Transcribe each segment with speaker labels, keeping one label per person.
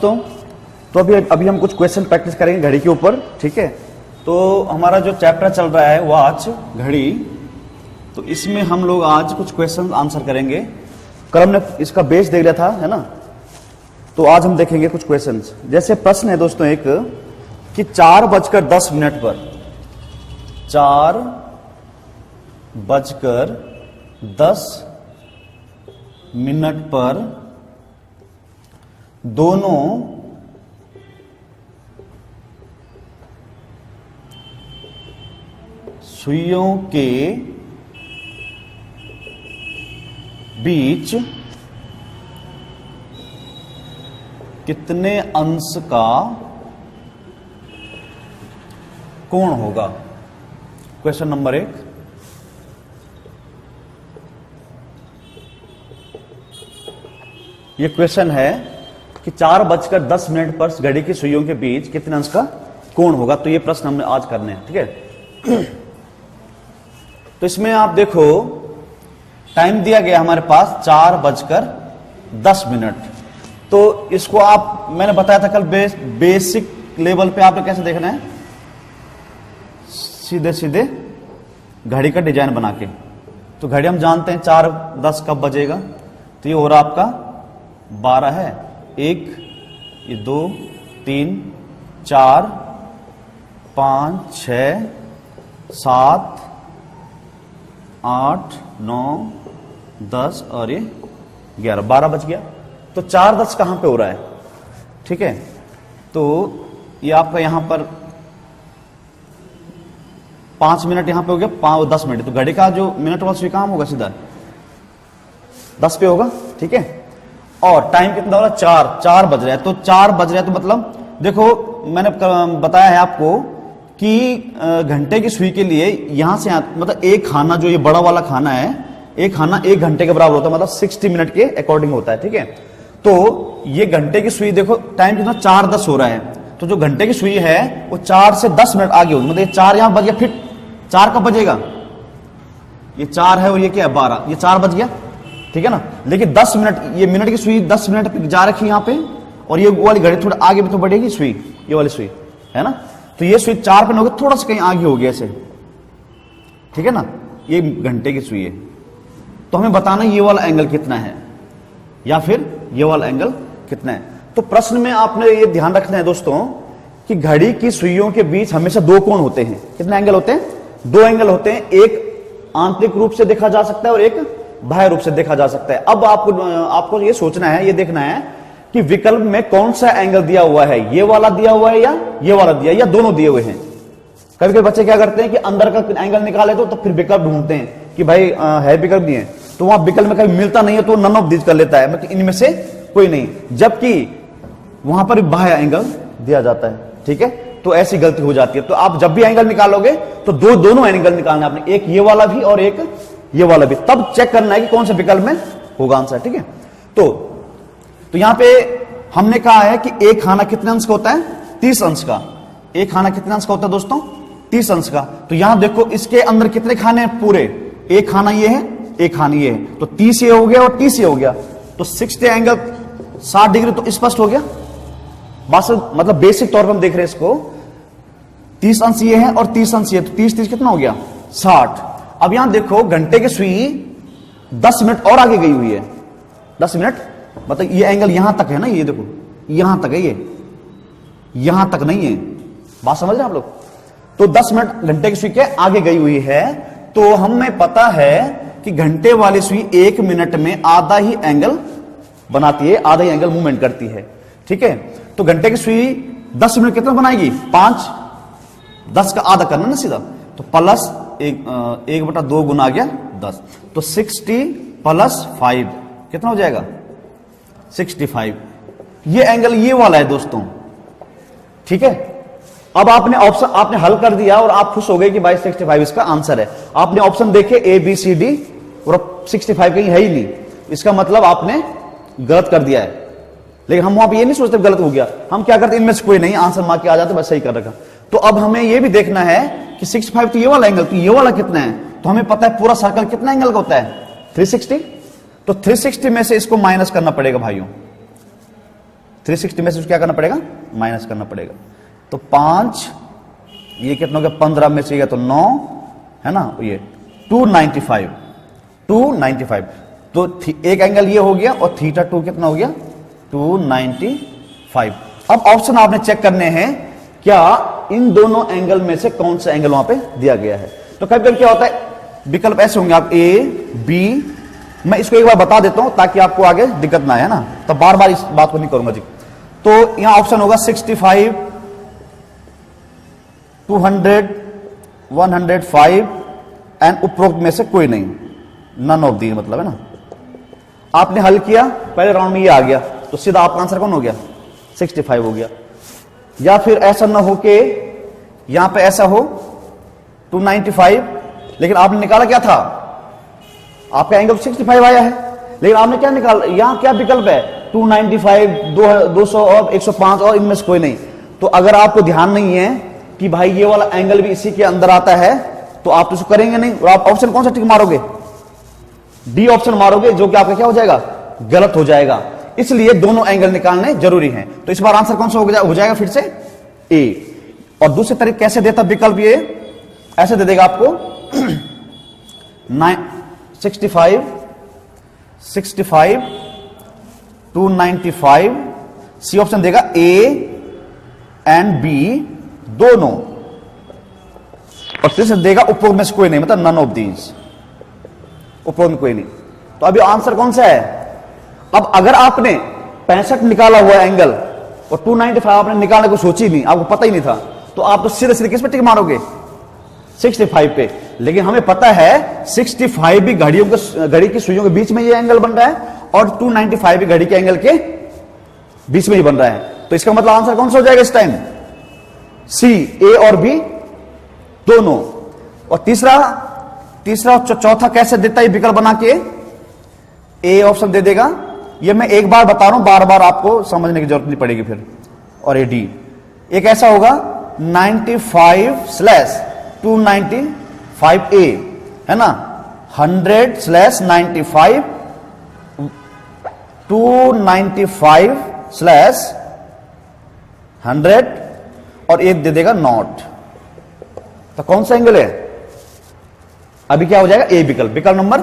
Speaker 1: दोस्तों, तो अभी हम कुछ क्वेश्चन प्रैक्टिस करेंगे घड़ी के ऊपर, ठीक है। तो हमारा जो चैप्टर चल रहा है वॉच, घड़ी, तो इसमें हम लोग आज कुछ क्वेश्चन आंसर करेंगे। कल हमने इसका बेस देख लिया था, है ना। तो आज हम देखेंगे कुछ क्वेश्चंस। जैसे प्रश्न है दोस्तों एक कि 4:10 पर 4:10 पर दोनों सुइयों के बीच कितने अंश का कोण होगा। Question number 1। ये क्वेश्चन है कि 4:10 पर घड़ी की सुइयों के बीच कितने अंश का कोण होगा। तो ये प्रश्न हमने आज करने हैं, ठीक है। तो इसमें आप देखो टाइम दिया गया हमारे पास 4:10। तो इसको आप, मैंने बताया था कल बेसिक लेवल पे आपने कैसे देखना है, सीधे सीधे घड़ी का डिजाइन बना के। तो घड़ी हम जानते हैं 4:10 कब बजेगा, तो ये हो रहा आपका 12 है, 1, ये 2, 3, 4, 5, 6, 7, 8, 9, 10 और ये 11, 12 बज गया। तो 4:10 कहां पे हो रहा है, ठीक है। तो ये आपका यहां पर 5 मिनट यहां पे हो गया, 10 मिनट। तो घड़ी का जो मिनट वाला सुई काम होगा सीधा 10 पे होगा, ठीक है। और टाइम कितना हो रहा है, 4 बज रहा है। तो 4 बज रहा है तो मतलब देखो मैंने बताया है आपको कि घंटे की सुई के लिए यहां से मतलब एक खाना, जो ये बड़ा वाला खाना है, एक खाना 1 घंटे के बराबर होता है, मतलब 60 मिनट के अकॉर्डिंग होता है, ठीक है। तो ये घंटे की सुई देखो टाइम कितना 4:10 हो रहा है। तो जो घंटे की सुई है वो 4 से 10 मिनट आगे होगी, मतलब ये 4 यहां बज गया, फिर 4 कब बजेगा, ये 4 है और ये क्या है 12, ये 4 बज गया, ठीक है ना। लेकिन 10 मिनट, ये मिनट की सुई 10 मिनट पे जा रखी यहां पे, और ये वाली घड़ी थोड़ा आगे भी तो बढ़ेगी सुई, ये वाली सुई है ना। तो ये सुई 4 पे न होगी, थोड़ा सा कहीं आगे होगी ऐसे, ठीक है ना। ये घंटे की सुई है। तो हमें बताना ये वाला एंगल कितना है या फिर ये वाला एंगल कितना है। तो प्रश्न में आपने ये ध्यान रखना है दोस्तों कि घड़ी की सुइयों के बीच हमेशा 2 कोण होते हैं। कितने एंगल होते हैं, 2 एंगल होते हैं। एक आंतरिक रूप से देखा जा सकता है और एक बाह्य रूप से देखा जा सकता है। अब आपको ये सोचना है, ये देखना है कि विकल्प में कौन सा एंगल दिया हुआ है, ये वाला दिया हुआ है या ये वाला दिया, या दोनों दिए हुए हैं। कभी कभी बच्चे क्या करते हैं कि अंदर का एंगल निकाले तो फिर विकल्प ढूंढते हैं कि भाई है विकल्प दिए, तो वहां विकल्प में कभी मिलता नहीं है तो नन ऑफ दीज कर लेता है, मतलब इनमें से कोई नहीं, जबकि वहां पर बाह्य एंगल दिया जाता है, ठीक है। तो ऐसी गलती हो जाती है। तो आप जब भी एंगल निकालोगे तो दोनों एंगल निकालना आपने, एक ये वाला भी और एक ये वाला भी, तब चेक करना है कि कौन से विकल्प में होगा आंसर, ठीक है। तो यहां पे हमने कहा है कि एक खाना कितने अंश का होता है, 30 अंश का। एक खाना कितने अंश का होता है दोस्तों, 30 अंश का। तो यहां देखो इसके अंदर कितने खाने हैं पूरे, एक खाना ये है, एक खाना ये है, तो 30 ये हो गया और 30 ये हो गया। तो 60 एंगल 60 डिग्री तो स्पष्ट हो गया। बस मतलब बेसिक तौर पर हम देख रहे हैं इसको, 30 अंश ये है और 30 अंश ये, तो 30 कितना हो गया 60। अब यहां देखो घंटे की सुई 10 मिनट और आगे गई हुई है, 10 मिनट, मतलब ये एंगल यहां तक है ना, ये देखो यहां तक है, ये यहां तक नहीं है। बात समझ रहे हैं आप लोग। तो 10 मिनट घंटे की सुई के आगे गई हुई है। तो हमें पता है कि घंटे वाली सुई 1 मिनट में आधा ही एंगल बनाती है, आधा ही एंगल मूवमेंट करती है, ठीक है। तो घंटे की सुई 10 मिनट कितना बनाएगी, 5, 10 का आधा करना ना सीधा, तो प्लस 1/2 गुना आ गया 10, तो 60 + 5 कितना हो जाएगा 65। ये एंगल ये वाला है दोस्तों, ठीक है। अब आपने ऑप्शन आपने हल कर दिया और आप खुश हो गए कि भाई 65 इसका आंसर है। आपने ऑप्शन देखे ABCD और 65 कहीं है ही नहीं, इसका मतलब आपने गलत कर दिया है। लेकिन हम वहां पे ये नहीं सोचते गलत हो गया, हम क्या करते इनमें से कोई नहीं, आंसर मार के आ जाते बस सही कर रखा। तो अब हमें ये भी देखना है कि 65 तो ये वाला एंगल, तो ये वाला कितना है, तो हमें पता है पूरा सर्कल कितना एंगल का होता है 360। तो 360 में से इसको माइनस करना पड़ेगा भाइयों, 360 में से क्या करना पड़ेगा, माइनस करना पड़ेगा। तो 5, ये कितना हो गया, 15 में से गया तो 9 है ना, ये 295, 295। तो एक एंगल ये हो गया और थीटा 2 कितना हो गया, 295। अब ऑप्शन आपने चेक करने हैं क्या इन दोनों एंगल में से कौन सा एंगल वहां पे दिया गया है। तो कभी कभी क्या होता है, विकल्प ऐसे होंगे आप ए बी, मैं इसको एक बार बता देता हूं ताकि आपको आगे दिक्कत ना आए, है ना, तो बार बार इस बात को नहीं करूंगा जी। तो यहां ऑप्शन होगा 65, 200, 105 एंड उपरोक्त में से कोई नहीं, नन ऑफ दी, मतलब है ना। आपने हल किया, पहले राउंड में ये आ गया, तो सीधा आपका आंसर कौन हो गया, 65 हो गया। या फिर ऐसा ना हो कि यहां पे ऐसा हो 295, लेकिन आपने निकाला क्या था, आपका एंगल 65 आया है, लेकिन आपने क्या निकाला, यहां क्या विकल्प है, 295, 200 और 105 और इनमें से कोई नहीं। तो अगर आपको ध्यान नहीं है कि भाई ये वाला एंगल भी इसी के अंदर आता है, तो आप तो इसको करेंगे नहीं, और आप ऑप्शन कौन सा टिक मारोगे, डी ऑप्शन मारोगे, जो कि आपका क्या हो जाएगा, गलत हो जाएगा। इसलिए दोनों एंगल निकालने जरूरी हैं। तो इस बार आंसर कौन सा हो जाएगा फिर से, ए। और दूसरे तरीके कैसे देता विकल्प, ये ऐसे दे देगा आपको 65, 295, सी ऑप्शन देगा ए एंड बी दोनों, और तीसरा देगा उपरोक्त में से कोई नहीं, मतलब नन ऑफ दीज, उपरोक्त में कोई नहीं। तो अभी आंसर कौन सा है। अब अगर आपने 65 निकाला हुआ एंगल और 295 आपने निकालने को सोची नहीं, आपको पता ही नहीं था, तो आप तो सीधे सीधे किस पे टिक मारोगे, 65 पे। लेकिन हमें पता है 65 भी घड़ी की सुइयों के बीच में ये एंगल बन रहा है, और 295 भी घड़ी के एंगल के बीच में ही बन रहा है। तो इसका मतलब आंसर कौन सा हो जाएगा इस टाइम, सी, ए और बी दोनों। और तीसरा चौथा कैसे देता है विकल्प बना के, ए ऑप्शन दे देगा। ये मैं एक बार बता रहा हूं, बार बार आपको समझने की जरूरत नहीं पड़ेगी फिर। और ए डी एक ऐसा होगा 95/295 ए, है ना, 100/95 295/100 और एक दे देगा नॉट। तो कौन सा एंगल है, अभी क्या हो जाएगा, ए विकल्प, विकल्प नंबर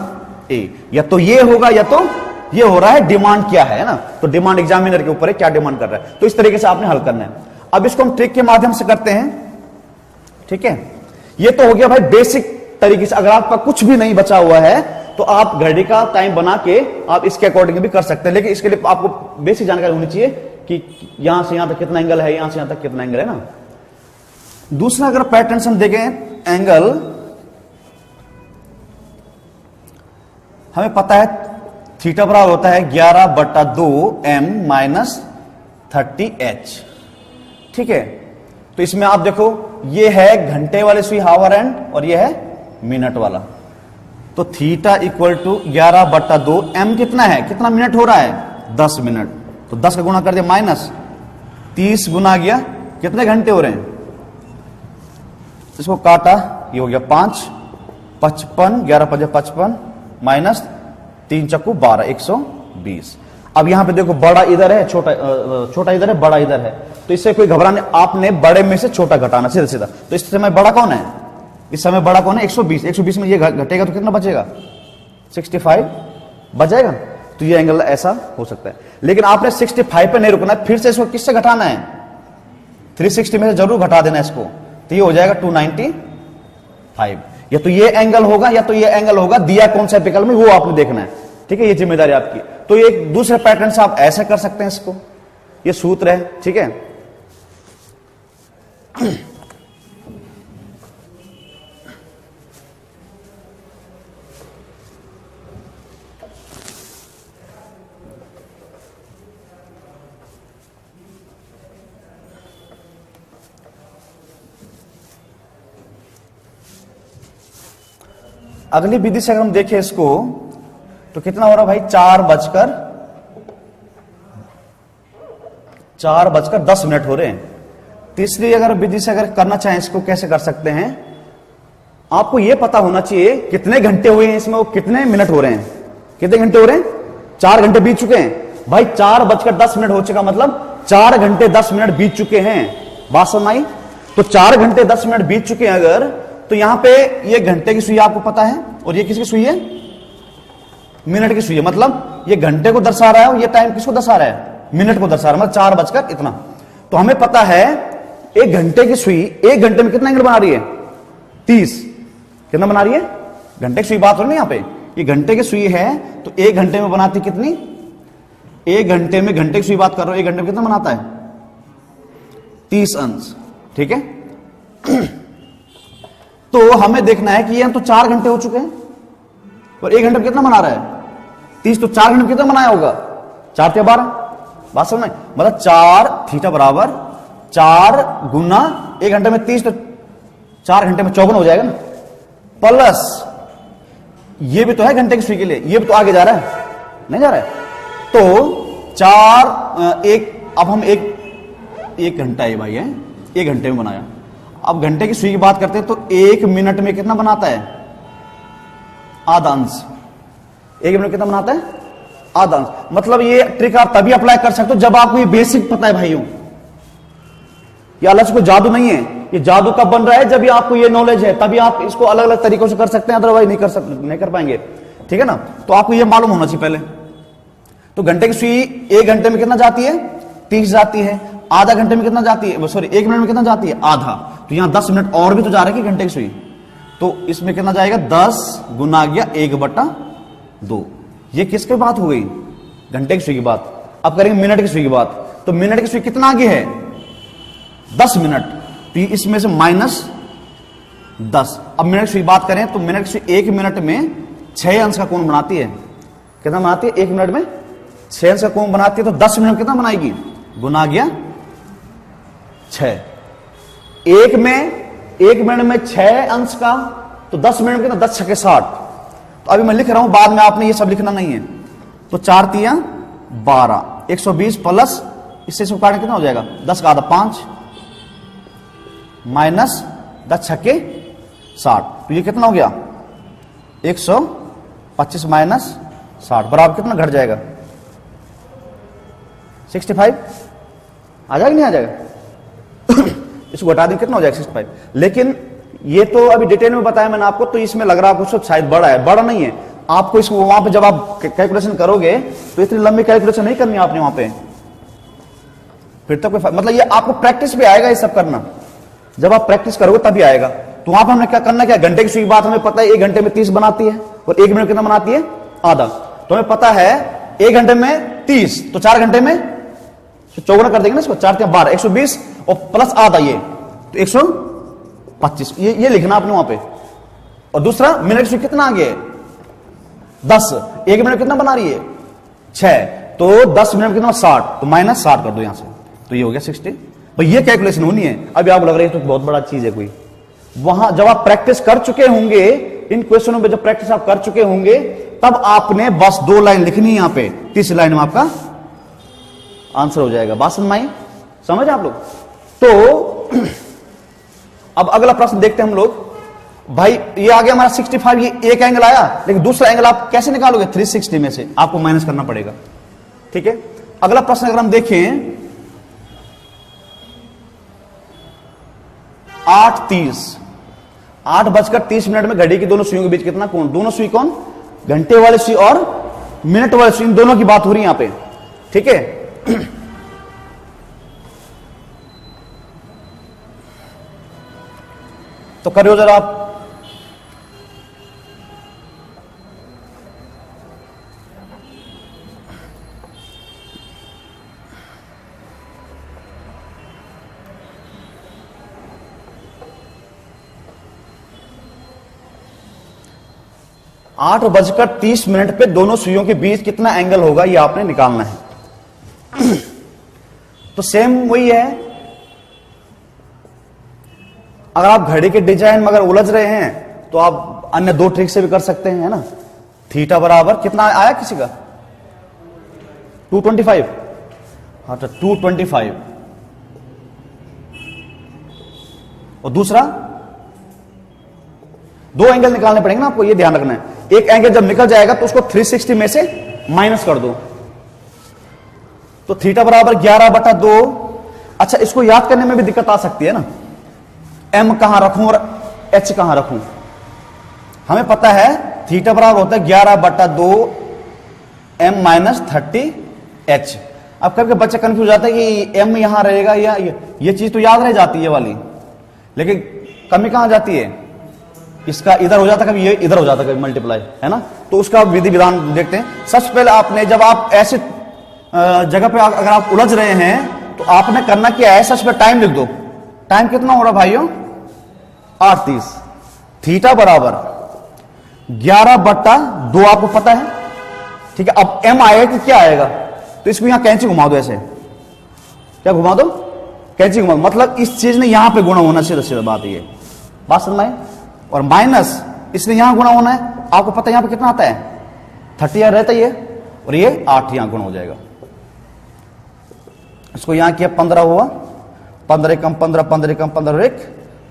Speaker 1: ए। या तो ये होगा या तो ये हो रहा है। डिमांड क्या है ना, तो डिमांड एग्जामिनर के ऊपर है, क्या डिमांड कर रहा है। तो इस तरीके से आपने हल करना है। अब इसको हम ट्रिक के माध्यम से करते हैं, ठीक है। ये तो हो गया भाई बेसिक तरीके से। अगर आपका कुछ भी नहीं बचा हुआ है तो आप घड़ी का टाइम बना के आप इसके अकॉर्डिंग भी कर सकते हैं, लेकिन इसके लिए आपको बेसिक जानकारी होनी चाहिए कि यहां से यहां तक कितना एंगल है, यहां से यहां तक कितना एंगल है ना। दूसरा अगर पैटर्न हम देखें एंगल, हमें पता है थीटा बराबर होता है 11/2m - 30h, ठीक है। तो इसमें आप देखो ये है घंटे वाले सुई हावर एंड, और ये है मिनट वाला। तो थीटा इक्वल टू 11/2, m कितना है, कितना मिनट हो रहा है, 10 मिनट। तो 10 का गुणा कर दिया, माइनस 30 गुना गया, कितने घंटे हो रहे हैं, इसको काटा, ये हो गया 5, 55, 11 × 55 माइनस 3 चक्कू 12, 120। अब यहां पे देखो बड़ा इधर है, छोटा इधर है, बड़ा इधर है। तो इससे कोई घबराने, आपने बड़े में से छोटा घटाना सीधा सीधा। तो इस समय बड़ा कौन है, इस समय बड़ा कौन है, 120। 120 में ये घटेगा तो कितना बचेगा, 65 बच जाएगा। तो ये एंगल ऐसा हो सकता है। लेकिन आपने 65 पे नहीं रुकना है, फिर से इसको किससे घटाना है, 360 में से जरूर घटा देना इसको। तो ये हो जाएगा 295। या तो ये एंगल होगा या तो ये एंगल होगा, दिया कौन सा विकल्प में वो आपने देखना है, ठीक है। ये जिम्मेदारी आपकी। तो एक दूसरे पैटर्न से आप ऐसा कर सकते हैं इसको, ये सूत्र है, ठीक है। अगली विधि से अगर हम देखें इसको तो कितना हो रहा भाई, 4:10 हो रहे हैं। तीसरी अगर विधि से अगर करना चाहें इसको कैसे कर सकते हैं, आपको यह पता होना चाहिए कितने घंटे हुए हैं इसमें, वो कितने मिनट हो रहे हैं, कितने घंटे हो रहे हैं, 4 घंटे बीत चुके हैं भाई। 4:10 हो चुका, मतलब 4 घंटे 10 मिनट बीत चुके हैं। बात समझ आई? तो 4 घंटे 10 मिनट बीत चुके हैं अगर, तो यहां पे ये घंटे की सुई आपको पता है, और ये किसकी सुई है? मिनट की सुई है। मतलब ये घंटे को दर्शा रहा है और ये टाइम किसको दर्शा रहा है? मिनट को दर्शा रहा है। मतलब 4 बजकर इतना। तो हमें पता है 1 घंटे की सुई 1 घंटे में कितना एंगल बना रही है? 30। कितना बना रही है? घंटे की सुई बात हो रही है यहां पे, ये घंटे की सुई है तो 1 घंटे में बनाती कितनी? 1 घंटे में, घंटे की सुई बात कर रहा हूं, 1 घंटे में कितना बनाता है? 30 अंश। ठीक है। तो हमें देखना है कि ये तो 4 घंटे हो चुके हैं और 1 घंटे में कितना बना रहा है? 30। तो 4 घंटे में कितना बनाया होगा? 4 × 12। बात समझ में? मतलब 4 थीटा बराबर 4 गुना 1 घंटे में 30, तो 4 घंटे में 54 हो जाएगा ना। प्लस ये भी तो है घंटे की सुई के लिए, ये भी तो आगे जा रहा है, नहीं जा रहा है? तो 4 1, अब हम 1 घंटा है भाई है, 1 घंटे में बनाया। अब घंटे की सुई की बात करते हैं तो 1 मिनट में कितना बनाता है? आधा अंश। 1 मिनट में कितना बनाता है? आधा अंश। मतलब ये ट्रिक आप तभी अप्लाई कर सकते हो जब आपको ये बेसिक पता है भाइयों। ये अलग से कोई जादू नहीं है। ये जादू कब बन रहा है? जब ये आपको ये नॉलेज है, तभी आप इसको अलग अलग तरीकों से कर सकते हैं, अदरवाइज नहीं कर पाएंगे। ठीक है ना? तो आपको ये मालूम होना चाहिए पहले। तो घंटे की सुई 1 घंटे में कितना जाती है? 30 जाती है। आधा घंटे में कितना जाती है? सॉरी, 1 मिनट में कितना जाती है? आधा। तो यहां 10 मिनट और भी तो जा रहे हैं कि घंटे की सुई, तो इसमें कितना जाएगा? 10 गुना गया 1/2। ये किसकी बात हो गई? घंटे की सुई की बात। अब करेंगे मिनट की सुई की बात। तो मिनट की सुई कितना आगे है? 10 मिनट। तो इसमें से -10। अब मिनट की सुई बात करें तो मिनट की सुई 1 मिनट में 6 अंश का कोण बनाती है। कितना बनाती है? 1 मिनट में 6 अंश का कोण बनाती है। तो 10 मिनट में कितना बनाएगी? गुना गया 6। 1 मिनट में 6 अंश का, तो 10 मिनट में कितना? 10 × 6 = 60। तो अभी मैं लिख रहा हूं, बाद में आपने ये सब लिखना नहीं है। तो 4 × 3 = 12, 120 प्लस इससे सब काटने कितना हो जाएगा? 10 का आधा 5 माइनस 10 × 6 = 60। तो ये कितना हो गया? 125 माइनस 60 बराबर कितना घट जाएगा? 65 आ जाएगा, नहीं आ जाएगा? इसको घटा दें, कितना हो जाएगा? 65। लेकिन ये तो अभी डिटेल में बताया मैंने आपको, तो इसमें लग रहा है आपको शायद बड़ा है। बड़ा नहीं है। आपको इसको वहां पे जब आप कैलकुलेशन करोगे तो इतनी लंबी कैलकुलेशन नहीं करनी आपने वहां पे, फिर तक कोई मतलब ये आपको प्रैक्टिस पे आएगा ये सब करना। जब आप प्रैक्टिस करोगे तभी आएगा। तो वहां पर हमने क्या करना, क्या घंटे की सुई बात हमें पता है 1 घंटे में 30 बनाती है और 1 मिनट कितना बनाती है? आधा। तो हमें पता है 1 घंटे में 30, तो 4 घंटे में तो चौगुना कर देंगे ना इसको। 4 × 12 120 और प्लस आधा ये, तो 125। ये लिखना आपने वहां पे। और दूसरा मिनट की सुई कितना आगे है? 10। 1 मिनट कितना बना रही है? 6। तो 10 मिनट कितना? 60। तो माइनस 60 कर दो यहां से, तो ये हो गया 60। भाई ये कैलकुलेशन होनी है। अभी आपको लग रहा है तो बहुत बड़ा चीज है कोई। वहां जब आप प्रैक्टिस कर चुके होंगे इन क्वेश्चनों पे, जब प्रैक्टिस आप कर चुके होंगे, तब आपने बस 2 लाइन लिखनी है यहां पे। तीसरी लाइन में आपका आंसर हो जाएगा। बात समझ में आई? समझ आप लोग? तो अब अगला प्रश्न देखते हैं हम लोग। भाई ये आ गया हमारा 65, ये एक एंगल आया, लेकिन दूसरा एंगल आप कैसे निकालोगे? 360 में से आपको माइनस करना पड़ेगा। ठीक है। अगला प्रश्न अगर हम देखें 8:30 में घड़ी की दोनों सुइयों के बीच कितना कोण? दोनों सुई कौन? घंटे वाली सुई और मिनट वाली सुई, इन दोनों की बात हो रही है यहां पे। ठीक है। तो करियो जरा आप। आठ 8:30 पे दोनों सुइयों के बीच कितना एंगल होगा ये आपने निकालना है। तो सेम वही है। अगर आप घड़ी के डिजाइन में अगर उलझ रहे हैं तो आप अन्य 2 ट्रिक से भी कर सकते हैं, है ना। थीटा बराबर कितना आया किसी का? 225। हाँ, तो 225 और दूसरा 2 एंगल निकालने पड़ेंगे ना आपको, ये ध्यान रखना है। एक एंगल जब निकल जाएगा तो उसको 360 में से माइनस कर दो। तो थीटा बराबर 11/2। अच्छा, इसको याद करने में भी दिक्कत आ सकती है ना, m कहां रखूं और h कहां रखूं। हमें पता है थीटा बराबर होता है 11/2 m माइनस 30h। अब कभी बच्चा कंफ्यूज जाता है कि m यहां रहेगा या ये चीज तो याद रह जाती है वाली, लेकिन कमी कहां जाती है, इसका इधर हो जाता, कभी ये इधर हो जाता, कभी मल्टीप्लाई, है ना। तो उसका विधि विधान देखते हैं। सबसे पहले आपने, जब आप ऐसे जगह पे अगर आप उलझ रहे हैं तो आपने करना क्या है, सबसे पहले टाइम लिख दो। टाइम कितना हो रहा भाइयों, 8:30। थीटा बराबर 11/2 आपको पता है, ठीक है। अब m आएगा कि क्या आएगा, तो इसको यहां कैंची घुमा दो, ऐसे क्या घुमा दो, कैंची घुमा दो, मतलब इस चीज ने यहां पे गुणा होना, सीधा सीधा बात ये बात समझ में। और माइनस इसने यहां गुणा होना है, आपको पता है यहां पे कितना आता है, 30 यहां रहता ही है, और ये 8 यहां गुणा हो जाएगा। इसको यहां किया 15 हुआ, 15 कम 15, 15 कम 15 1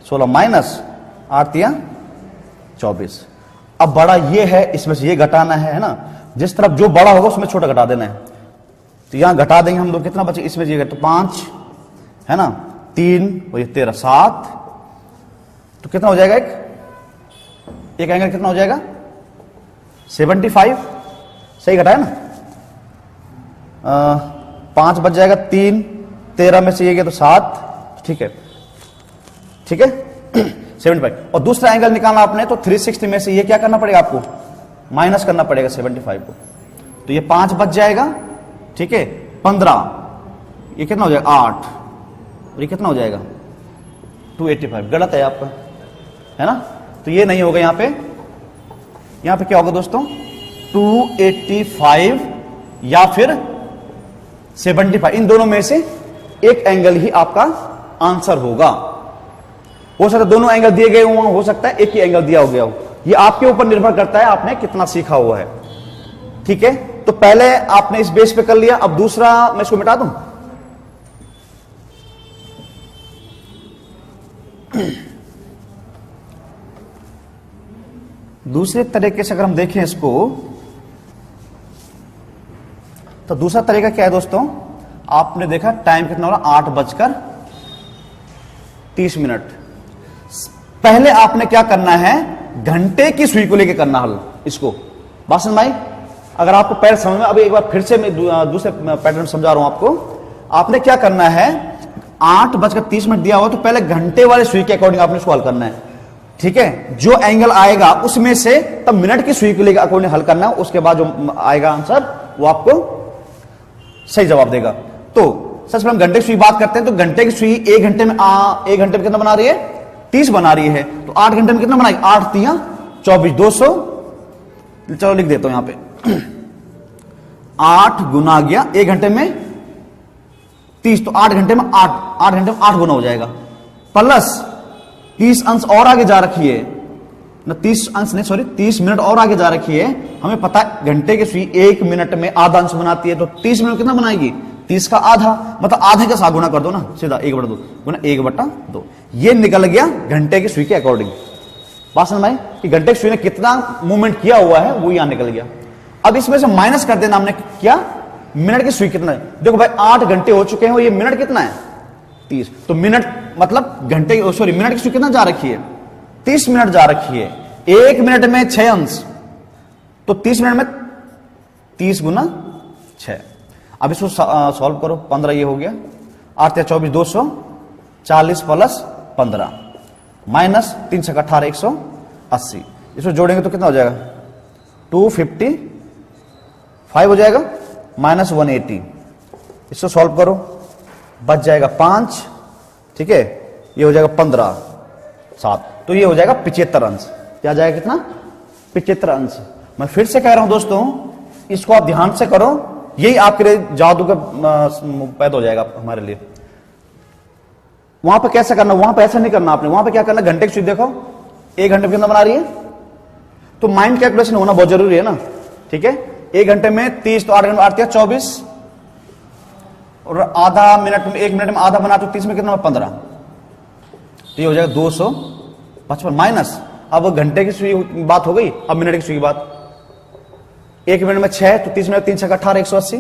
Speaker 1: 16 माइनस 8 24। अब बड़ा ये है, इसमें से ये घटाना है ना, जिस तरफ जो बड़ा होगा उसमें छोटा घटा देना है। तो यहां घटा देंगे हम लोग, कितना बचे इसमें, ये तो 5 है ना, 3 और ये 13 7, तो कितना हो जाएगा, एक एंगल कितना हो जाएगा 75। सही घटाया ना, 5 बच जाएगा, 3 13 में से ये गया तो 7, ठीक है, ठीक है 75। और दूसरा एंगल निकालना आपने, तो 360 में से ये क्या करना पड़ेगा आपको, माइनस करना पड़ेगा 75 को। तो ये 5 बच जाएगा, ठीक है, 15, ये कितना हो जाएगा 8, और ये कितना हो जाएगा 285। गलत है आपका, है ना, तो ये नहीं होगा। यहां पे क्या होगा दोस्तों, 285 या फिर 75, इन दोनों में से एक एंगल ही आपका आंसर होगा। हो सकता है दोनों एंगल दिए गए हों, हो सकता है एक ही एंगल दिया हो गया हो, ये आपके ऊपर निर्भर करता है आपने कितना सीखा हुआ है, ठीक है। तो पहले आपने इस बेस पे कर लिया, अब दूसरा मैं इसको मिटा दूं, दूसरे तरीके से अगर हम देखें इसको, तो दूसरा तरीका क्या है दोस्तों, आपने देखा टाइम कितना हो रहा, 8:30। पहले आपने क्या करना है, घंटे की सुई को लेकर करना हल इसको, बात समझ में आई। अगर आपको पहले समझ में, अभी एक बार फिर से मैं दूसरे पैटर्न समझा रहा हूं आपको। आपने क्या करना है, 8:30 दिया हुआ, तो पहले घंटे वाले सुई के अकॉर्डिंग आपने इसको हल करना है, ठीक है। जो एंगल आएगा उसमें से तब मिनट की सुई को लेकर अकॉर्डिंग हल करना है, उसके बाद जो आएगा आंसर वो आपको सही जवाब देगा। तो सबसे पहले हम घंटे की सुई बात करते हैं, तो घंटे की सुई एक घंटे में कितना बना रही है, 30 बना रही है। तो 8 घंटे में कितना बनाएगी, 8 3 24, 200। चलो लिख देता हूं यहां पे 8 गुना गया एक घंटे में 30, तो 8 घंटे में 8 गुना हो जाएगा, प्लस 30 अंश और आगे जा रखी है ना, 30 अंश नहीं सॉरी 30 मिनट और आगे जा रखी है। हमें पता है घंटे की सुई 1 मिनट में आधा अंश बनाती है, तो 30 मिनट कितना बनाएगी, 30 का आधा, मतलब आधे का साथ गुना कर दो ना, सीधा 1/2 गुना 1/2। ये निकल गया घंटे की सुई के अकॉर्डिंग। बात समझ में आई कि घंटे की सुई ने कितना मूवमेंट किया हुआ है वो यहां निकल गया। अब इसमें से माइनस कर देना हमने क्या, मिनट की सुई कितना है। देखो भाई 8 घंटे हो चुके हैं, ये मिनट कितना है 30, तो मिनट मतलब घंटे सॉरी मिनट की सुई कितना जा रखी है 30 मिनट जा रखी है। 1 मिनट में 6 अंश, तो 30 मिनट में 30 गुना 6। अब इसको सॉल्व करो, 15 ये हो गया, 8 या 24 240 प्लस 15 माइनस 3 से 18 180। इसको जोड़ेंगे तो कितना हो जाएगा 255 हो जाएगा माइनस 180। इसको सॉल्व करो, बच जाएगा 5, ठीक है, ये हो जाएगा 15 7, तो ये हो जाएगा 75 अंश। क्या जाएगा कितना 75 अंश। मैं फिर से कह रहा हूं दोस्तों, इसको आप ध्यान से करो, यही आपके लिए जादू का पैदा हो जाएगा हमारे लिए। वहां पे कैसे करना, वहां पे ऐसा नहीं करना आपने, वहां पे क्या करना, घंटे की सुई देखो 1 घंटे में कितना बना रही है, तो माइंड कैलकुलेशन होना बहुत जरूरी है ना, ठीक है। 1 घंटे में 30, तो 8 घंटे में 8 24, और आधा मिनट में 1 मिनट में आधा बना, तो 30 में कितना 15, तो ये हो जाएगा 255 माइनस। अब घंटे की सुई की बात हो गई, अब मिनट की सुई की बात। 1 मिनट में 6, तो 30 मिनट 3 से 18 180,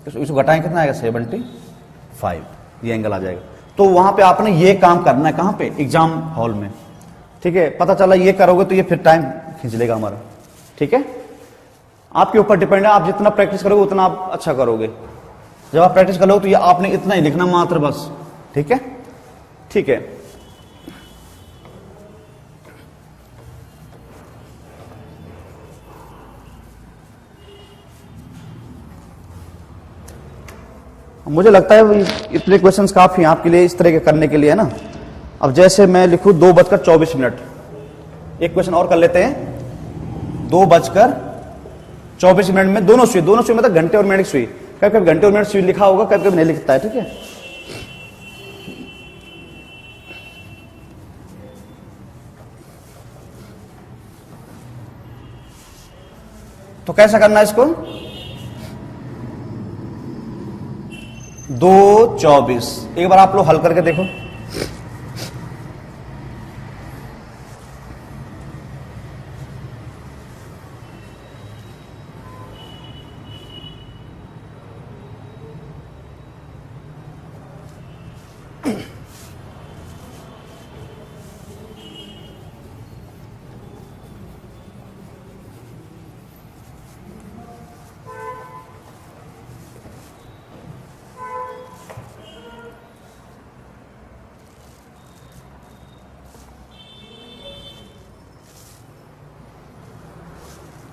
Speaker 1: इसको घटाएं कितना आएगा 75, ये एंगल आ जाएगा। तो वहां पे आपने ये काम करना है, कहां पे, एग्जाम हॉल में, ठीक है। पता चला ये करोगे तो ये फिर टाइम खींच लेगा हमारा, ठीक है। आपके ऊपर डिपेंड है, आप जितना प्रैक्टिस करोगे उतना आप अच्छा करोगे। जब आप प्रैक्टिस करोगे तो ये आपने इतना ही लिखना मात्र बस, ठीक है, ठीक है। मुझे लगता है इतने क्वेश्चंस काफी हैं आपके लिए इस तरह के करने के लिए, है ना। अब जैसे मैं लिखूं 2:24, एक क्वेश्चन और कर लेते हैं। 2:24 में दोनों सुई मतलब घंटे और मिनट की सुई, कभी कभी घंटे और मिनट सुई लिखा होगा, कभी कभी नहीं लिखता है, ठीक है। तो कैसा करना है इसको, 2:24 एक बार आप लोग हल करके देखो।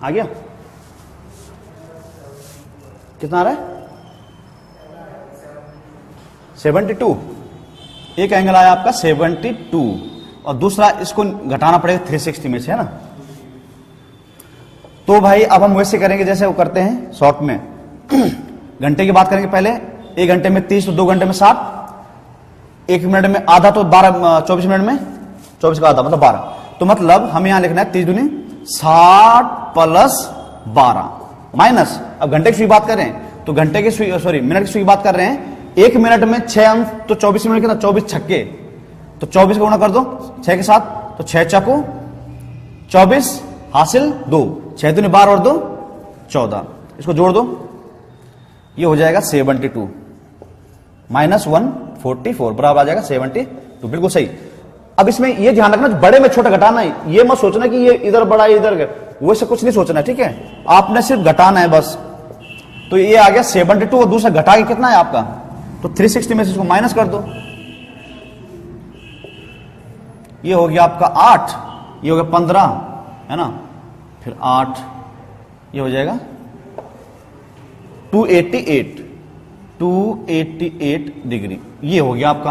Speaker 1: आ गया, कितना आ रहा है 72, एक एंगल आया आपका 72 और दूसरा इसको घटाना पड़ेगा 360 में से, है ना। तो भाई अब हम वैसे करेंगे जैसे वो करते हैं शॉर्ट में। घंटे की बात करेंगे पहले, 1 घंटे में 30 तो 2 घंटे में 60, 1 मिनट में आधा तो 12, 24 मिनट में 24 का आधा मतलब 12। तो मतलब हमें यहां लिखना है 30 दूनी 60 प्लस 12 माइनस, अब घंटे की सुई बात करें तो घंटे की सुई, सॉरी मिनट की सुई बात कर रहे हैं। 1 मिनट में 6 अंक तो 24 मिनट कितना, 24 छक्के, तो 24 को गुणा कर दो 6 के साथ, तो 6 चक्को 24 हासिल 2, 6 दूनी 12 और 2 14, इसको जोड़ दो, ये हो जाएगा 72 माइनस 144 बराबर आ जाएगा 72, बिल्कुल सही। अब इसमें ये ध्यान रखना बड़े में छोटा घटाना है, ये मत सोचना कि ये इधर बड़ा है इधर, वैसे कुछ नहीं सोचना, ठीक है। आपने सिर्फ घटाना है बस। तो ये आ गया 72 और दूसरा घटा के कितना है आपका, तो 360 में से इसको माइनस कर दो, ये हो गया आपका 8, ये हो गया 15, है ना, फिर 8, ये हो जाएगा 288 डिग्री, ये हो गया आपका।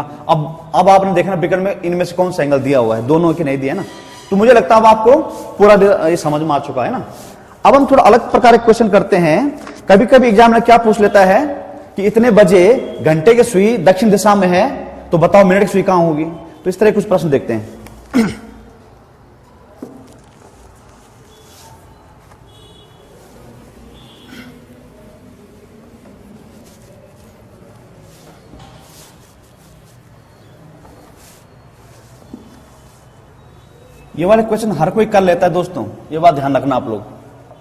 Speaker 1: अब आपने देखना बिकर में इनमें से कौन सा एंगल दिया हुआ है, दोनों की नहीं दिया ना। तो मुझे लगता है अब आपको पूरा ये समझ में आ चुका है ना। अब हम थोड़ा अलग प्रकार के क्वेश्चन करते हैं। कभी कभी एग्जाम में क्या पूछ लेता है कि इतने बजे घंटे की सुई दक्षिण दिशा में है, तो बताओ मिनट की सुई कहां होगी। तो इस तरह कुछ प्रश्न देखते हैं। ये वाले क्वेश्चन हर कोई कर लेता है दोस्तों, ये बात ध्यान रखना आप लोग,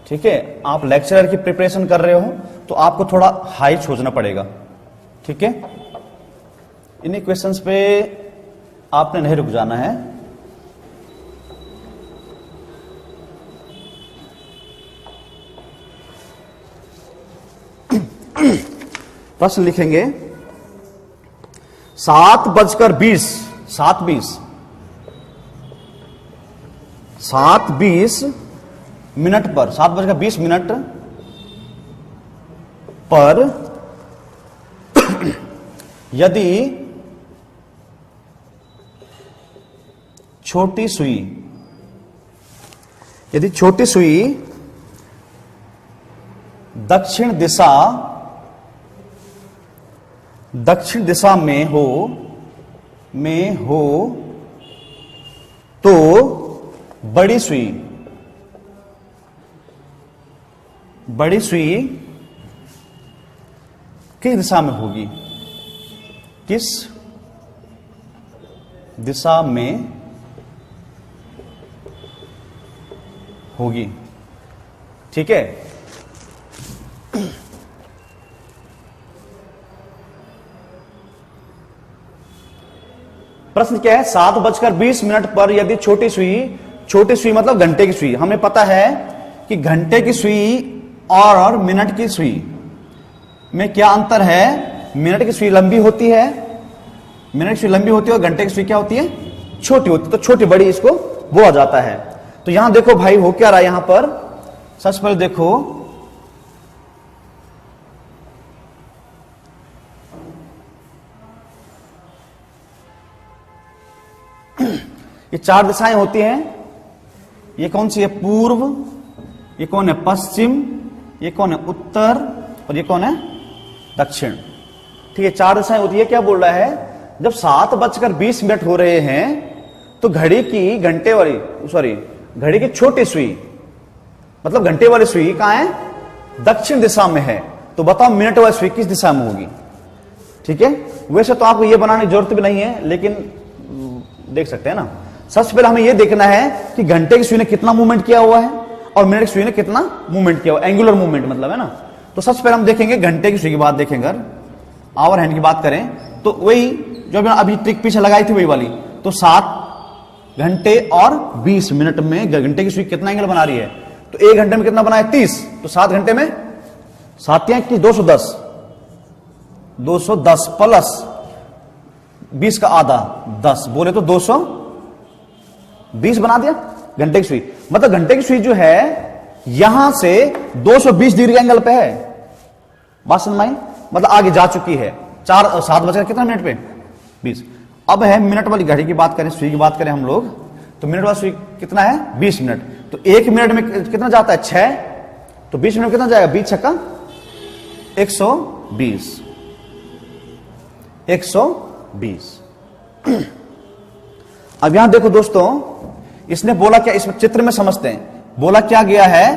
Speaker 1: ठीक है। आप लेक्चरर की प्रिपरेशन कर रहे हो तो आपको थोड़ा हाई सोचना पड़ेगा, ठीक है। इन्हीं क्वेश्चंस पे आपने नहीं रुक जाना है। प्रश्न लिखेंगे 7:20 मिनट पर, 7:20 पर यदि छोटी सुई दक्षिण दिशा में हो तो बड़ी सुई किस दिशा में होगी, किस दिशा में होगी, ठीक है। प्रश्न क्या है, 7:20 पर यदि छोटी सुई मतलब घंटे की सुई, हमें पता है कि घंटे की सुई और मिनट की सुई में क्या अंतर है। मिनट की सुई लंबी होती है, मिनट की सुई लंबी होती है और घंटे की सुई क्या होती है, छोटी होती है। तो छोटी बड़ी इसको बोला जाता है। तो यहां देखो भाई हो क्या रहा है, यहां पर सबसे पहले देखो ये 4 दिशाएं होती हैं। ये कौन सी है, पूर्व, ये कौन है पश्चिम, ये कौन है उत्तर और ये कौन है दक्षिण। ठीक है, 4 दिशाएं होती है। क्या बोल रहा है, जब 7:20 हो रहे हैं तो घड़ी की घड़ी की छोटी सुई मतलब घंटे वाली सुई कहां है, दक्षिण दिशा में है। तो बताओ मिनट वाली सुई किस दिशा में होगी। ठीक है, वैसे तो आपको यह बनाने की जरूरत भी नहीं है, लेकिन देख सकते हैं ना। सबसे पहले हमें यह देखना है कि घंटे की सुई ने कितना मूवमेंट किया हुआ है और मिनट की सुई ने कितना मूवमेंट किया हुआ, एंगुलर मूवमेंट मतलब है ना। तो सबसे पहले हम देखेंगे घंटे की सुई की बात देखेंगे, अगर आवर हैंड की बात करें तो वही जो अभी ट्रिक पीछे लगाई थी वही वाली। तो 7 घंटे और 20 मिनट में घंटे की सुई कितना एंगल बना रही है, तो 1 घंटे में कितना बनाए 30, तो 7 घंटे में 7 की 210 प्लस 20 का आधा 10 बोले तो 220 बना दिया घंटे की सुई। मतलब घंटे की सुई जो है यहां से 220 डिग्री एंगल पे है। बात समझ में आई, मतलब आगे जा चुकी है। 7 बजकर कितना मिनट पे 20। अब है मिनट वाली घड़ी की बात करें, सुई की बात करें हम लोग, तो मिनट वाली सुई कितना है 20 मिनट। तो 1 मिनट में कितना जाता है 6, तो 20 मिनट में कितना जाएगा 20 छक्का 120। अब यहां देखो दोस्तों, इसने बोला क्या, इस चित्र में समझते हैं। बोला क्या गया है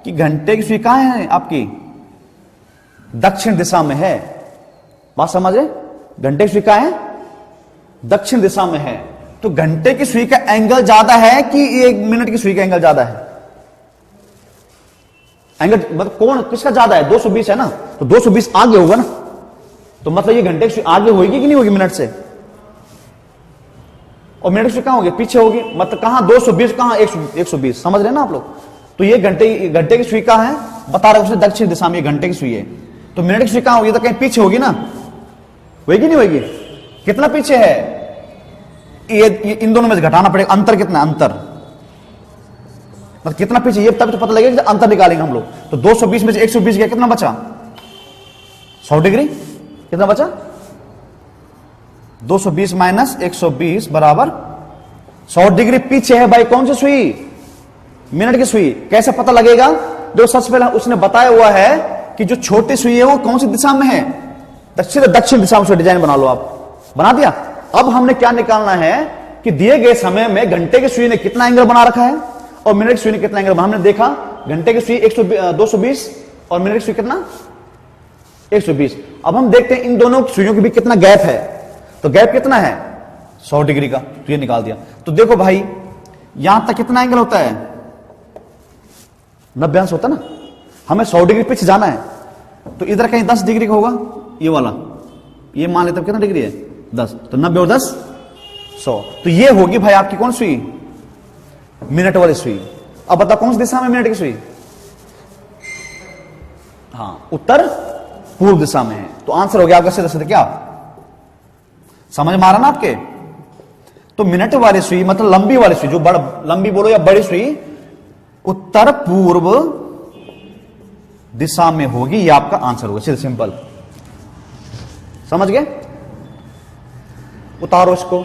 Speaker 1: कि घंटे की सुई कहां है आपकी, दक्षिण दिशा में है। बात समझे, घंटे की सुई कहां है, दक्षिण दिशा में है। तो घंटे की सुई का एंगल ज्यादा है कि 1 मिनट की सुई का एंगल ज्यादा है, एंगल मतलब कौन किसका ज्यादा है, 220 है ना, तो 220 आगे होगा ना। तो मतलब ये घंटे की सुई आगे होगी कि नहीं होगी मिनट से, और मिनट की सुई कहां होगी, पीछे होगी। मतलब कहां 220 कहां 120, समझ रहे ना आप लोग। तो ये घंटे की सुई कहां है, बता रहे उसने दक्षिण दिशा में घंटे की सुई है। तो मिनट की सुई कहां होगी, तो कहीं पीछे होगी ना, होगी नहीं होगी, कितना पीछे है, ये इन दोनों में से घटाना पड़ेगा। अंतर कितना, अंतर मतलब कितना पीछे, ये तब तो पता लगेगा कि अंतर निकालेंगे हम लोग। तो 220 में से 120 गया, कितना बचा 100 डिग्री, कितना बचा 220 माइनस 120 बराबर 100 डिग्री पीछे है भाई। कौन सी सुई, मिनट की सुई। कैसे पता लगेगा, जो सबसे पहले उसने बताया हुआ है कि जो छोटी सुई है वो कौन सी दिशा में है, दक्षिण दिशा में। डिजाइन बना लो, आप बना दिया। अब हमने क्या निकालना है कि दिए गए समय में घंटे की सुई ने कितना एंगल बना रखा है और मिनट की सुई ने कितना एंगल बना। हमने देखा घंटे की सुई 220 और मिनट की सुई कितना 120। अब हम देखते हैं इन दोनों सुइयों के बीच कितना गैप है, तो गैप कितना है 100 डिग्री का, तो ये निकाल दिया। तो देखो भाई यहां तक कितना एंगल होता है 90 अंश होता है ना, हमें 100 डिग्री पीछे जाना है। तो इधर कहीं 10 डिग्री का होगा, ये वाला, ये मान लेते कितना डिग्री है 10, तो 90 और 10 100। तो ये होगी भाई आपकी कौन सुई, मिनट वाली सुई। अब बताओ कौन सी दिशा में मिनट की सुई, हाँ उत्तर पूर्व दिशा में है। तो आंसर हो गया आपका सीधा सीधा, क्या समझ में आ रहा ना आपके। तो मिनट वाली सुई मतलब लंबी वाली सुई, जो लंबी बोलो या बड़ी सुई, उत्तर पूर्व दिशा में होगी, ये आपका आंसर होगा, सीधा सिंपल। समझ गए, उतारो इसको।